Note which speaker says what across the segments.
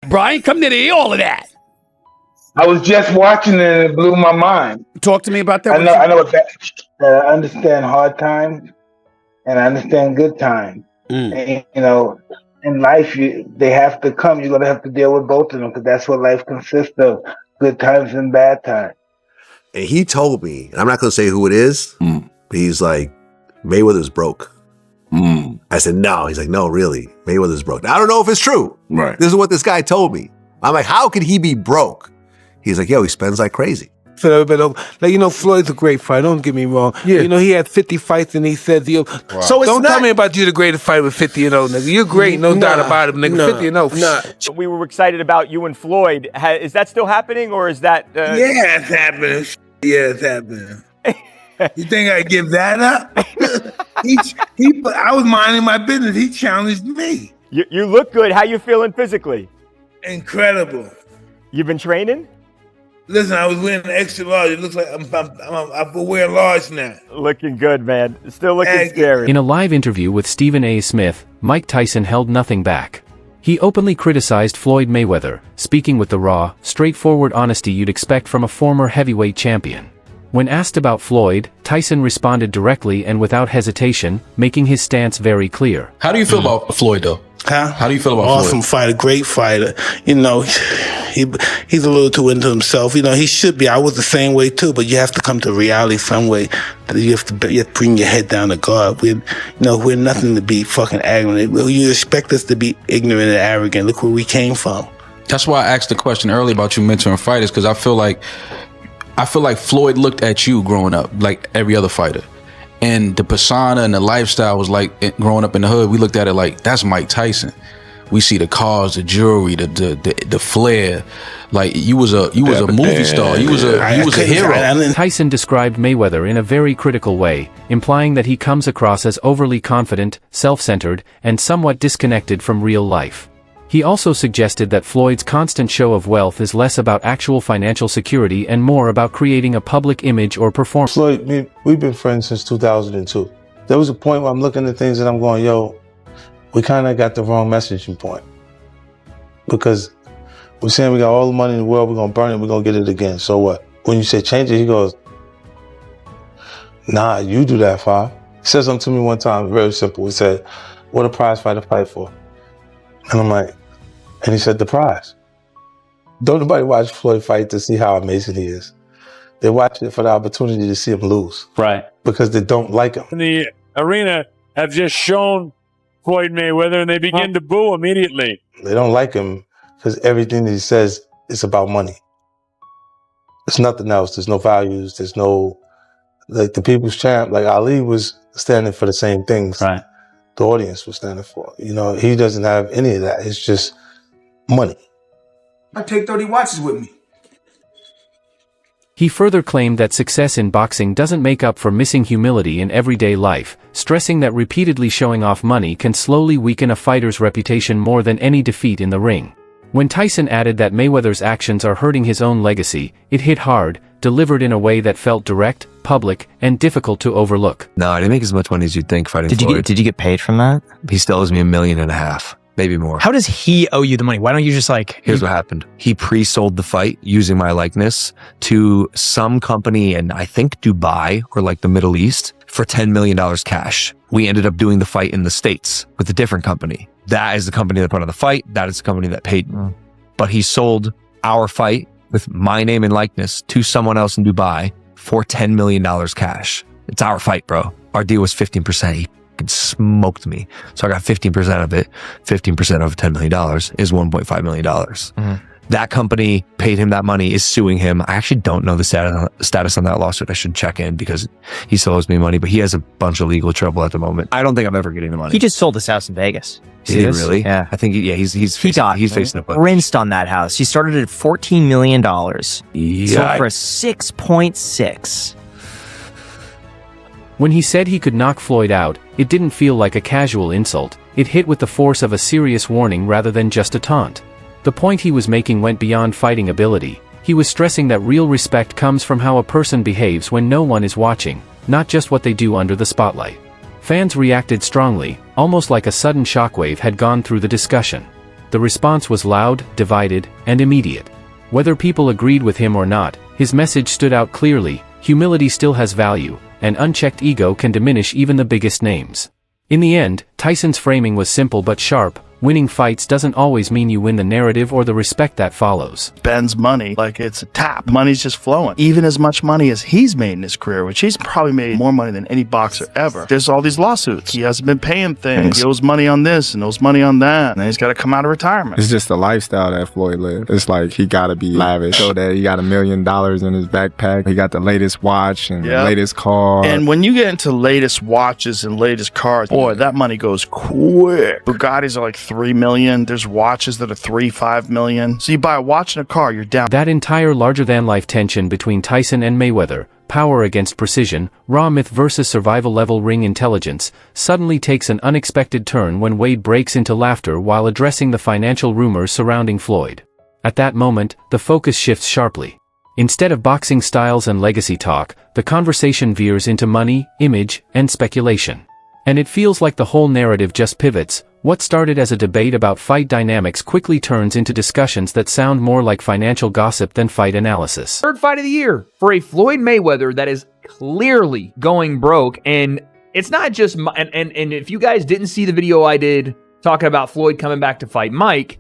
Speaker 1: Brian, come to hear all of that.
Speaker 2: I was just watching it and it blew my mind.
Speaker 1: Talk to me about that.
Speaker 2: I know what that. I understand hard times and I understand good times. And, you know, in life, they have to come. You're going to have to deal with both of them because that's what life consists of, good times and bad times.
Speaker 3: And he told me, and I'm not going to say who it is, but he's like, Mayweather's broke. I said, no. He's like, no, really, Mayweather's broke. Now, I don't know if it's true.
Speaker 4: Right.
Speaker 3: This is what this guy told me. I'm like, how could he be broke? He's like, yo, he spends like crazy.
Speaker 5: So, but like, you know, Floyd's a great fighter. Don't get me wrong. Yeah. You know, he had 50 fights and he says, yo, so don't tell me about you the greatest fighter with 50 and 0, nigga. You're great, no doubt about it, nigga. 50 and 0.
Speaker 6: We were excited about you and Floyd. Is that still happening or is that?
Speaker 5: Yeah, it's happening. Yeah, it's happening. You think I give that up? I was minding my business. He challenged me.
Speaker 6: You look good. How you feeling physically?
Speaker 5: Incredible.
Speaker 6: You've been training?
Speaker 5: Listen, I was wearing extra large. It looks like I'm wearing large now.
Speaker 6: Looking good, man. Still looking scary.
Speaker 7: In a live interview with Stephen A. Smith, Mike Tyson held nothing back. He openly criticized Floyd Mayweather, speaking with the raw, straightforward honesty you'd expect from a former heavyweight champion. When asked about Floyd, Tyson responded directly and without hesitation, making his stance very clear.
Speaker 4: How do you feel about Floyd, though?
Speaker 5: Huh?
Speaker 4: How do you feel about Floyd?
Speaker 5: Awesome fighter, great fighter. You know, he's a little too into himself. You know, he should be. I was the same way too, but you have to come to reality some way. You have to bring your head down to God. We're nothing to be fucking arrogant. You expect us to be ignorant and arrogant. Look where we came from.
Speaker 4: That's why I asked the question earlier about you mentoring fighters, because I feel like Floyd looked at you growing up like every other fighter. And the persona and the lifestyle was like, growing up in the hood, we looked at it like, that's Mike Tyson. We see the cars, the jewelry, the flair. Like you was a movie star. You was a hero.
Speaker 7: Tyson described Mayweather in a very critical way, implying that he comes across as overly confident, self-centered, and somewhat disconnected from real life. He also suggested that Floyd's constant show of wealth is less about actual financial security and more about creating a public image or performance.
Speaker 8: Floyd, we've been friends since 2002. There was a point where I'm looking at things and I'm going, yo, we kind of got the wrong messaging point. Because we're saying we got all the money in the world, we're going to burn it, we're going to get it again. So what? When you say change it, he goes, nah, you do that, Five. He said something to me one time, very simple. He said, what a prize fighter fight for? And I'm like, and he said, the prize. Don't nobody watch Floyd fight to see how amazing he is. They watch it for the opportunity to see him lose.
Speaker 9: Right.
Speaker 8: Because they don't like him.
Speaker 9: In the arena have just shown Floyd Mayweather and they begin to boo immediately.
Speaker 8: They don't like him because everything that he says is about money. There's nothing else. There's no values. There's no, like the people's champ, like Ali was standing for the same things.
Speaker 9: Right.
Speaker 8: The audience was standing for. You know, he doesn't have any of that. It's just money.
Speaker 10: I take 30 watches with me.
Speaker 7: He further claimed that success in boxing doesn't make up for missing humility in everyday life, stressing that repeatedly showing off money can slowly weaken a fighter's reputation more than any defeat in the ring. When Tyson added that Mayweather's actions are hurting his own legacy, it hit hard, delivered in a way that felt direct, public, and difficult to overlook.
Speaker 11: No, I didn't make as much money as you'd think fighting Floyd.
Speaker 12: Did you get paid from that?
Speaker 11: He still owes me $1.5 million, maybe more.
Speaker 12: How does he owe you the money? Why don't you just like...
Speaker 11: Here's what happened. He pre-sold the fight using my likeness to some company in, I think, Dubai or like the Middle East for $10 million cash. We ended up doing the fight in the States with a different company. That is the company that put on the fight. That is the company that paid me. But he sold our fight with my name and likeness to someone else in Dubai for $10 million cash. It's our fight, bro. Our deal was 15%. He smoked me. So I got 15% of it. 15% of $10 million is $1.5 million. That company paid him that money, is suing him. I actually don't know the status on that lawsuit. I should check in because he still owes me money, but he has a bunch of legal trouble at the moment. I don't think I'm ever getting the money.
Speaker 12: He just sold his house in Vegas.
Speaker 11: Did he really?
Speaker 12: Yeah.
Speaker 11: I think, he's facing a bunch.
Speaker 12: Rinsed on that house. He started at $14 million. Sold for 6.6.
Speaker 7: When he said he could knock Floyd out, it didn't feel like a casual insult. It hit with the force of a serious warning rather than just a taunt. The point he was making went beyond fighting ability. He was stressing that real respect comes from how a person behaves when no one is watching, not just what they do under the spotlight. Fans reacted strongly, almost like a sudden shockwave had gone through the discussion. the response was loud, divided, and immediate. Whether people agreed with him or not, his message stood out clearly: humility still has value, and unchecked ego can diminish even the biggest names. In the end, Tyson's framing was simple but sharp: winning fights doesn't always mean you win the narrative or the respect that follows.
Speaker 13: Spends money like it's a tap. Money's just flowing. Even as much money as he's made in his career, which he's probably made more money than any boxer ever. There's all these lawsuits. He hasn't been paying things. He owes money on this and owes money on that. And then he's got to come out of retirement.
Speaker 14: It's just the lifestyle that Floyd lived. It's like he got to be lavish. So that he got $1 million in his backpack. He got the latest watch and the latest car.
Speaker 13: And when you get into latest watches and latest cars, boy, that money goes quick. Bugattis are like 3 million. There's watches that are 3-5 million. So you buy a watch and a car, you're down.
Speaker 7: That entire larger-than-life tension between Tyson and Mayweather, power against precision, raw myth versus survival-level ring intelligence, suddenly takes an unexpected turn when Wade breaks into laughter while addressing the financial rumors surrounding Floyd. At that moment, the focus shifts sharply. Instead of boxing styles and legacy talk, the conversation veers into money, image, and speculation. And it feels like the whole narrative just pivots. What started as a debate about fight dynamics quickly turns into discussions that sound more like financial gossip than fight analysis.
Speaker 15: Third fight of the year for a Floyd Mayweather that is clearly going broke. And it's not just, and if you guys didn't see the video I did talking about Floyd coming back to fight Mike,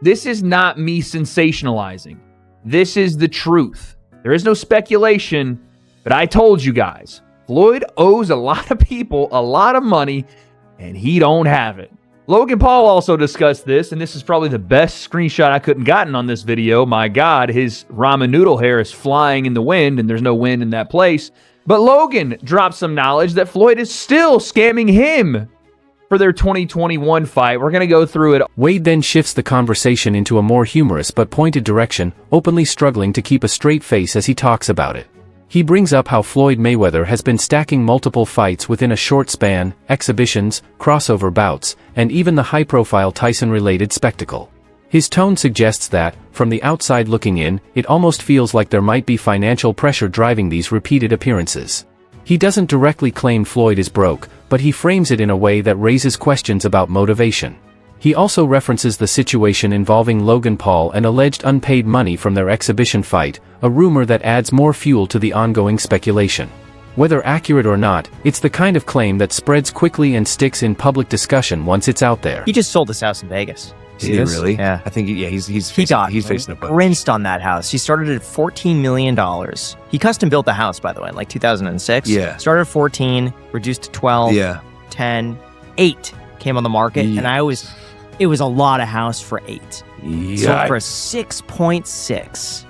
Speaker 15: this is not me sensationalizing. This is the truth. There is no speculation, but I told you guys, Floyd owes a lot of people a lot of money, and he don't have it. Logan Paul also discussed this, and this is probably the best screenshot I couldn't gotten on this video. My God, his ramen noodle hair is flying in the wind, and there's no wind in that place. But Logan dropped some knowledge that Floyd is still scamming him for their 2021 fight. We're going to go through it.
Speaker 7: Wade then shifts the conversation into a more humorous but pointed direction, openly struggling to keep a straight face as he talks about it. He brings up how Floyd Mayweather has been stacking multiple fights within a short span, exhibitions, crossover bouts, and even the high-profile Tyson-related spectacle. His tone suggests that, from the outside looking in, it almost feels like there might be financial pressure driving these repeated appearances. He doesn't directly claim Floyd is broke, but he frames it in a way that raises questions about motivation. He also references the situation involving Logan Paul and alleged unpaid money from their exhibition fight, a rumor that adds more fuel to the ongoing speculation. Whether accurate or not, it's the kind of claim that spreads quickly and sticks in public discussion once it's out there.
Speaker 12: He just sold his house in Vegas.
Speaker 11: Did he really?
Speaker 12: Yeah.
Speaker 11: I think he's facing a bunch.
Speaker 12: Rinsed on that house. He started at $14 million. He custom built the house, by the way, in like 2006.
Speaker 11: Yeah.
Speaker 12: Started at 14, reduced to 12, 10, 8 came on the market, and it was a lot of house for 8. So for 6.6.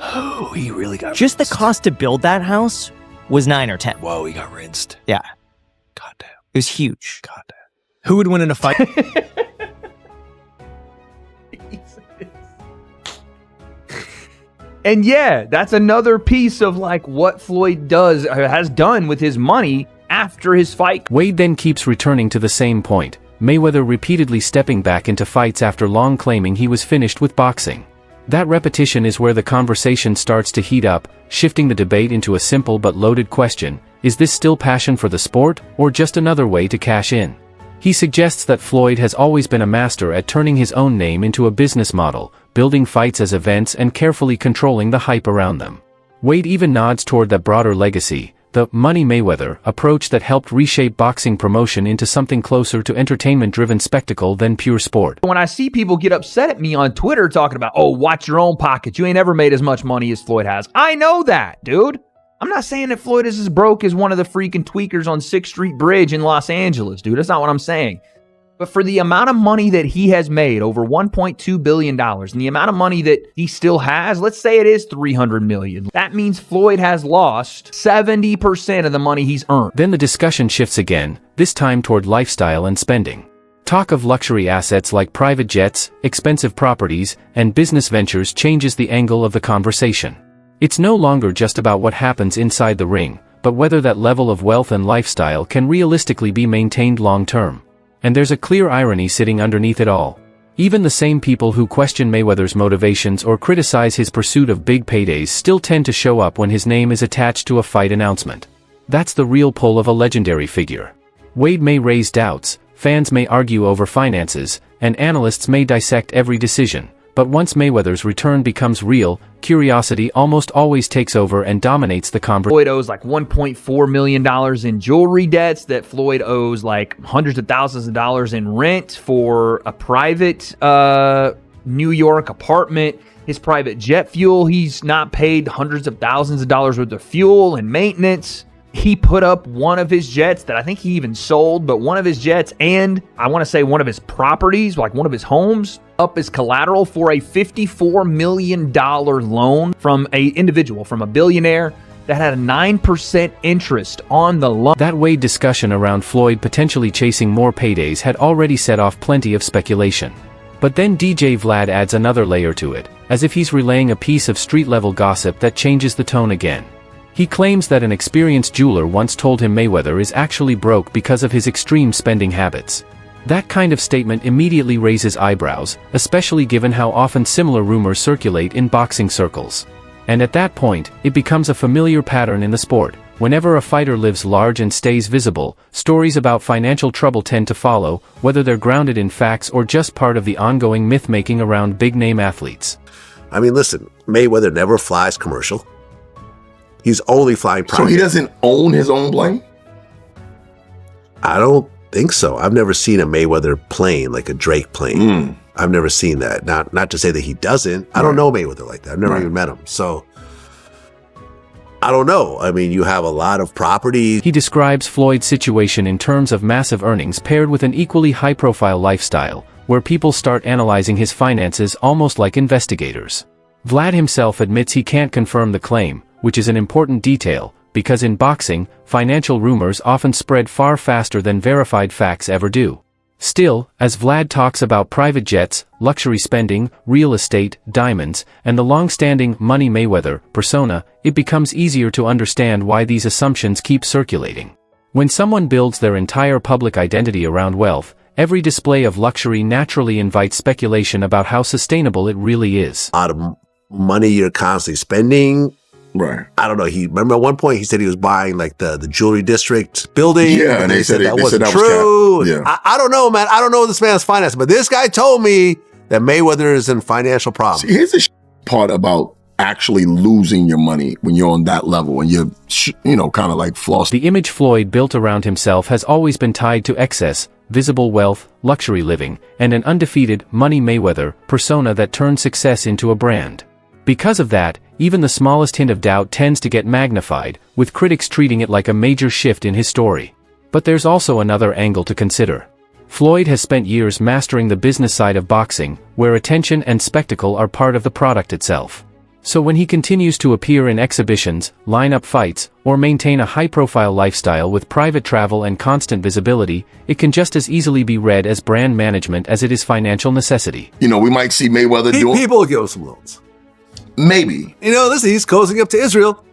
Speaker 11: Oh, he really got
Speaker 12: just rinsed. The cost to build that house was 9 or 10.
Speaker 11: Whoa, he got rinsed.
Speaker 12: Yeah.
Speaker 11: Goddamn.
Speaker 12: It was huge.
Speaker 11: Goddamn.
Speaker 12: Who would win in a fight?
Speaker 15: And yeah, that's another piece of like what Floyd has done with his money after his fight.
Speaker 7: Wade then keeps returning to the same point, Mayweather repeatedly stepping back into fights after long claiming he was finished with boxing. That repetition is where the conversation starts to heat up, shifting the debate into a simple but loaded question: is this still passion for the sport, or just another way to cash in? He suggests that Floyd has always been a master at turning his own name into a business model, building fights as events and carefully controlling the hype around them. Wade even nods toward that broader legacy, the Money Mayweather approach that helped reshape boxing promotion into something closer to entertainment-driven spectacle than pure sport.
Speaker 15: When I see people get upset at me on Twitter talking about, oh, watch your own pocket, you ain't ever made as much money as Floyd has. I know that, dude. I'm not saying that Floyd is as broke as one of the freaking tweakers on 6th Street Bridge in Los Angeles, dude. That's not what I'm saying. But for the amount of money that he has made, over $1.2 billion, and the amount of money that he still has, let's say it is $300 million. That means Floyd has lost 70% of the money he's earned.
Speaker 7: Then the discussion shifts again, this time toward lifestyle and spending. Talk of luxury assets like private jets, expensive properties, and business ventures changes the angle of the conversation. It's no longer just about what happens inside the ring, but whether that level of wealth and lifestyle can realistically be maintained long-term. And there's a clear irony sitting underneath it all. Even the same people who question Mayweather's motivations or criticize his pursuit of big paydays still tend to show up when his name is attached to a fight announcement. That's the real pull of a legendary figure. Wade may raise doubts, fans may argue over finances, and analysts may dissect every decision. But once Mayweather's return becomes real, curiosity almost always takes over and dominates the conversation.
Speaker 15: Floyd owes like $1.4 million in jewelry debts, that Floyd owes like hundreds of thousands of dollars in rent for a private New York apartment. His private jet fuel, he's not paid hundreds of thousands of dollars worth of fuel and maintenance. He put up one of his jets that I think he even sold, but one of his jets and I want to say one of his properties, like one of his homes, up as collateral for a $54 million loan from an individual, from a billionaire that had a 9% interest on the loan.
Speaker 7: That weighed discussion around Floyd potentially chasing more paydays had already set off plenty of speculation. But then DJ Vlad adds another layer to it, as if he's relaying a piece of street-level gossip that changes the tone again. He claims that an experienced jeweler once told him Mayweather is actually broke because of his extreme spending habits. That kind of statement immediately raises eyebrows, especially given how often similar rumors circulate in boxing circles. And at that point, it becomes a familiar pattern in the sport. Whenever a fighter lives large and stays visible, stories about financial trouble tend to follow, whether they're grounded in facts or just part of the ongoing myth-making around big-name athletes.
Speaker 3: I mean, listen, Mayweather never flies commercial. He's only flying private.
Speaker 16: So he doesn't own his own plane?
Speaker 3: I don't think so. I've never seen a Mayweather plane, like a Drake plane. I've never seen that. Not to say that he doesn't. I don't know Mayweather like that. I've never even met him. So I don't know. I mean, you have a lot of property.
Speaker 7: He describes Floyd's situation in terms of massive earnings paired with an equally high-profile lifestyle, where people start analyzing his finances almost like investigators. Vlad himself admits he can't confirm the claim, which is an important detail, because in boxing, financial rumors often spread far faster than verified facts ever do. Still, as Vlad talks about private jets, luxury spending, real estate, diamonds, and the long-standing Money Mayweather persona, it becomes easier to understand why these assumptions keep circulating. When someone builds their entire public identity around wealth, every display of luxury naturally invites speculation about how sustainable it really is.
Speaker 3: A lot of money you're constantly spending.
Speaker 16: Right.
Speaker 3: I don't know. Remember at one point he said he was buying like the jewelry district building.
Speaker 16: Yeah, and they said
Speaker 3: that
Speaker 16: they
Speaker 3: wasn't
Speaker 16: said that
Speaker 3: true.
Speaker 16: was cap.
Speaker 3: I don't know, man. I don't know this man's finance, but this guy told me that Mayweather is in financial problems.
Speaker 16: See, here's the part about actually losing your money when you're on that level and you're, kind of like floss.
Speaker 7: The image Floyd built around himself has always been tied to excess, visible wealth, luxury living, and an undefeated Money Mayweather persona that turned success into a brand. Because of that, even the smallest hint of doubt tends to get magnified, with critics treating it like a major shift in his story. But there's also another angle to consider. Floyd has spent years mastering the business side of boxing, where attention and spectacle are part of the product itself. So when he continues to appear in exhibitions, line up fights, or maintain a high-profile lifestyle with private travel and constant visibility, it can just as easily be read as brand management as it is financial necessity.
Speaker 16: We might see Mayweather doing...
Speaker 3: People will give him some loans.
Speaker 16: Maybe.
Speaker 3: Listen, he's cozying up to Israel.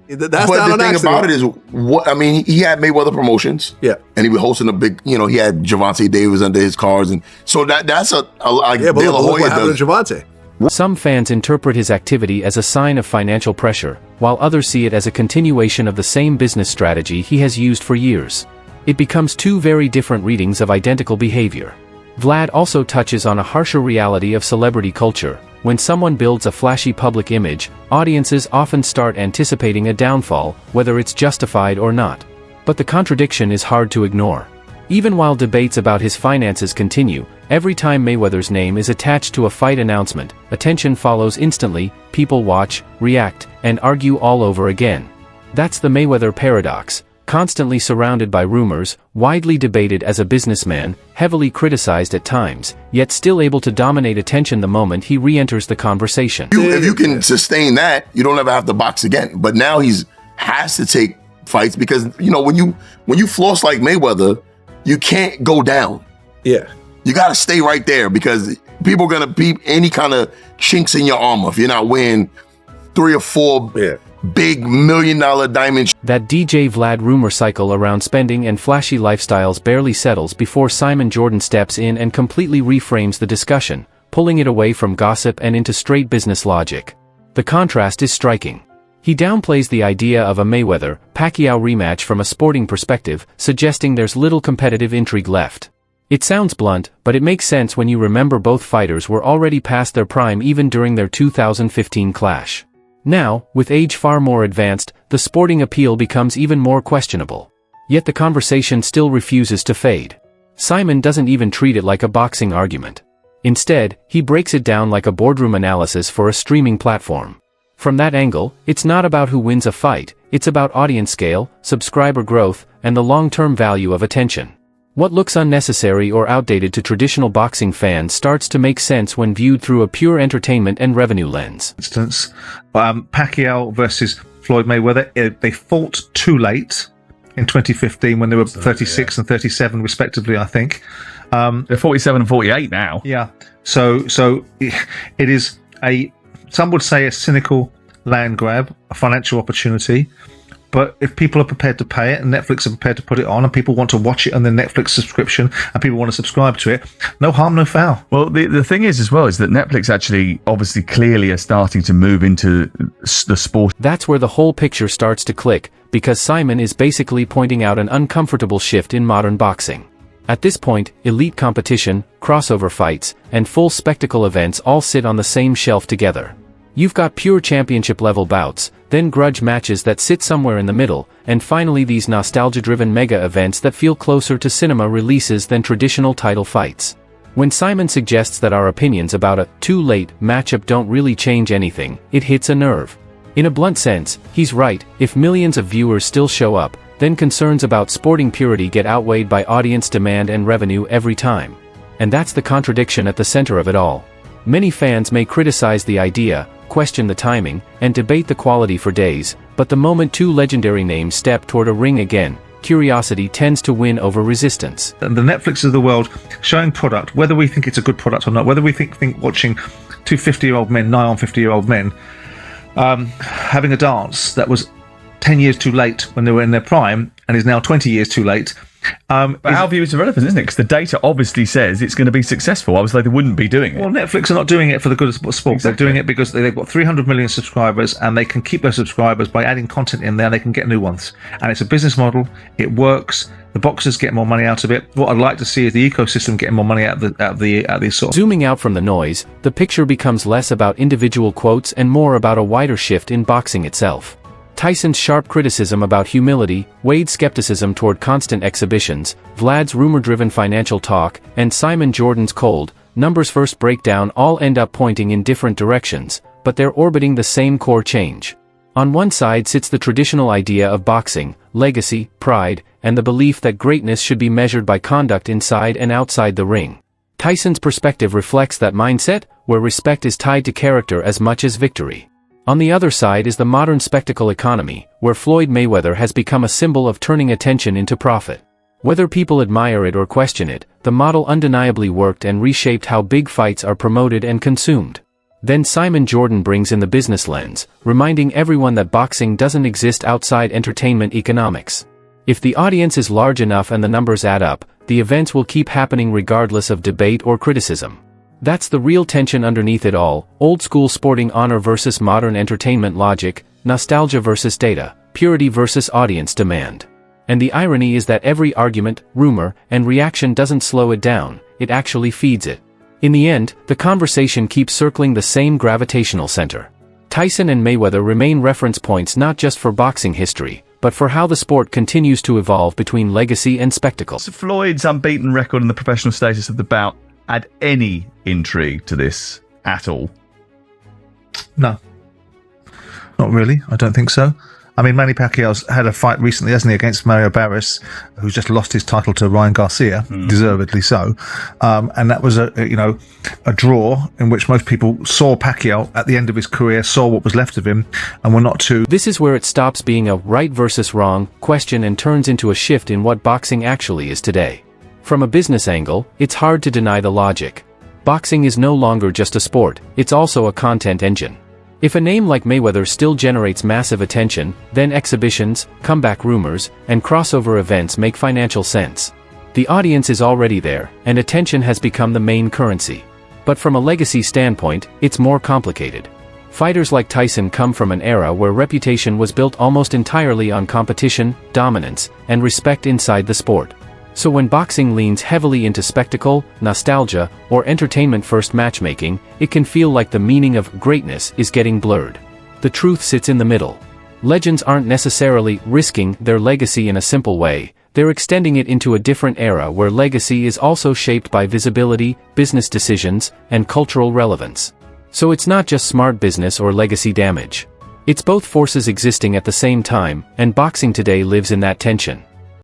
Speaker 3: That's
Speaker 16: but
Speaker 3: not
Speaker 16: the
Speaker 3: an
Speaker 16: thing
Speaker 3: accident.
Speaker 16: about it is, he had Mayweather Promotions.
Speaker 3: Yeah.
Speaker 16: And he was hosting a big, he had Gervonta Davis under his cars. And so that's
Speaker 3: but look what happened to Gervonta.
Speaker 7: Some fans interpret his activity as a sign of financial pressure, while others see it as a continuation of the same business strategy he has used for years. It becomes two very different readings of identical behavior. Vlad also touches on a harsher reality of celebrity culture. When someone builds a flashy public image, audiences often start anticipating a downfall, whether it's justified or not. But the contradiction is hard to ignore. Even while debates about his finances continue, every time Mayweather's name is attached to a fight announcement, attention follows instantly, people watch, react, and argue all over again. That's the Mayweather paradox. Constantly surrounded by rumors, widely debated as a businessman, heavily criticized at times, yet still able to dominate attention the moment he re-enters the conversation.
Speaker 16: If you can sustain that, you don't ever have to box again. But now has to take fights because, when you floss like Mayweather, you can't go down.
Speaker 3: Yeah.
Speaker 16: You got to stay right there because people are going to peep any kind of chinks in your armor if you're not wearing 3 or 4 big $1 million diamond.
Speaker 7: That DJ Vlad rumor cycle around spending and flashy lifestyles barely settles before Simon Jordan steps in and completely reframes the discussion, pulling it away from gossip and into straight business logic. The contrast is striking. He downplays the idea of a Mayweather-Pacquiao rematch from a sporting perspective, suggesting there's little competitive intrigue left. It sounds blunt, but it makes sense when you remember both fighters were already past their prime even during their 2015 clash. Now, with age far more advanced, the sporting appeal becomes even more questionable. Yet the conversation still refuses to fade. Simon doesn't even treat it like a boxing argument. Instead, he breaks it down like a boardroom analysis for a streaming platform. From that angle, it's not about who wins a fight, it's about audience scale, subscriber growth, and the long-term value of attention. What looks unnecessary or outdated to traditional boxing fans starts to make sense when viewed through a pure entertainment and revenue lens.
Speaker 17: For instance, Pacquiao versus Floyd Mayweather, they fought too late in 2015 when they were 36 and 37 respectively, I think.
Speaker 18: They're 47 and 48 now.
Speaker 17: Yeah. So it is some would say a cynical land grab, a financial opportunity. But if people are prepared to pay it and Netflix are prepared to put it on and people want to watch it on their Netflix subscription and people want to subscribe to it, no harm, no foul.
Speaker 18: Well, the thing is as well is that Netflix actually obviously clearly are starting to move into the sport.
Speaker 7: That's where the whole picture starts to click, because Simon is basically pointing out an uncomfortable shift in modern boxing. At this point, elite competition, crossover fights, and full spectacle events all sit on the same shelf together. You've got pure championship-level bouts, then grudge matches that sit somewhere in the middle, and finally these nostalgia-driven mega events that feel closer to cinema releases than traditional title fights. When Simon suggests that our opinions about a too-late matchup don't really change anything, it hits a nerve. In a blunt sense, he's right. If millions of viewers still show up, then concerns about sporting purity get outweighed by audience demand and revenue every time. And that's the contradiction at the center of it all. Many fans may criticize the idea, question the timing, and debate the quality for days, but the moment two legendary names step toward a ring again, curiosity tends to win over resistance.
Speaker 17: And the Netflix of the world showing product, whether we think it's a good product or not, whether we think watching two 50-year-old men, nigh on 50-year-old men, having a dance that was 10 years too late when they were in their prime and is now 20 years too late.
Speaker 18: But our view is irrelevant, isn't it? Because the data obviously says it's going to be successful. Obviously, they wouldn't be doing it.
Speaker 17: Well, Netflix are not doing it for the good of sport. Exactly. They're doing it because they've got 300 million subscribers and they can keep those subscribers by adding content in there. They can get new ones. And it's a business model. It works. The boxers get more money out of it. What I'd like to see is the ecosystem getting more money out of these sort of...
Speaker 7: Zooming out from the noise, the picture becomes less about individual quotes and more about a wider shift in boxing itself. Tyson's sharp criticism about humility, Wade's skepticism toward constant exhibitions, Vlad's rumor-driven financial talk, and Simon Jordan's cold, numbers-first breakdown all end up pointing in different directions, but they're orbiting the same core change. On one side sits the traditional idea of boxing, legacy, pride, and the belief that greatness should be measured by conduct inside and outside the ring. Tyson's perspective reflects that mindset, where respect is tied to character as much as victory. On the other side is the modern spectacle economy, where Floyd Mayweather has become a symbol of turning attention into profit. Whether people admire it or question it, the model undeniably worked and reshaped how big fights are promoted and consumed. Then Simon Jordan brings in the business lens, reminding everyone that boxing doesn't exist outside entertainment economics. If the audience is large enough and the numbers add up, the events will keep happening regardless of debate or criticism. That's the real tension underneath it all: old-school sporting honor versus modern entertainment logic, nostalgia versus data, purity versus audience demand. And the irony is that every argument, rumor, and reaction doesn't slow it down, it actually feeds it. In the end, the conversation keeps circling the same gravitational center. Tyson and Mayweather remain reference points not just for boxing history, but for how the sport continues to evolve between legacy and spectacle.
Speaker 18: So Floyd's unbeaten record and the professional status of the bout add any intrigue to this at all?
Speaker 17: No. Not really. I don't think so. I mean, Manny Pacquiao's had a fight recently, hasn't he, against Mario Barris, who's just lost his title to Ryan Garcia, deservedly so. And that was a draw in which most people saw Pacquiao at the end of his career, saw what was left of him, and were not too...
Speaker 7: This is where it stops being a right versus wrong question and turns into a shift in what boxing actually is today. From a business angle, it's hard to deny the logic. Boxing is no longer just a sport, it's also a content engine. If a name like Mayweather still generates massive attention, then exhibitions, comeback rumors, and crossover events make financial sense. The audience is already there, and attention has become the main currency. But from a legacy standpoint, it's more complicated. Fighters like Tyson come from an era where reputation was built almost entirely on competition, dominance, and respect inside the sport. So when boxing leans heavily into spectacle, nostalgia, or entertainment-first matchmaking, it can feel like the meaning of greatness is getting blurred. The truth sits in the middle. Legends aren't necessarily risking their legacy in a simple way. They're extending it into a different era where legacy is also shaped by visibility, business decisions, and cultural relevance. So it's not just smart business or legacy damage. It's both forces existing at the same time, and boxing today lives in that tension.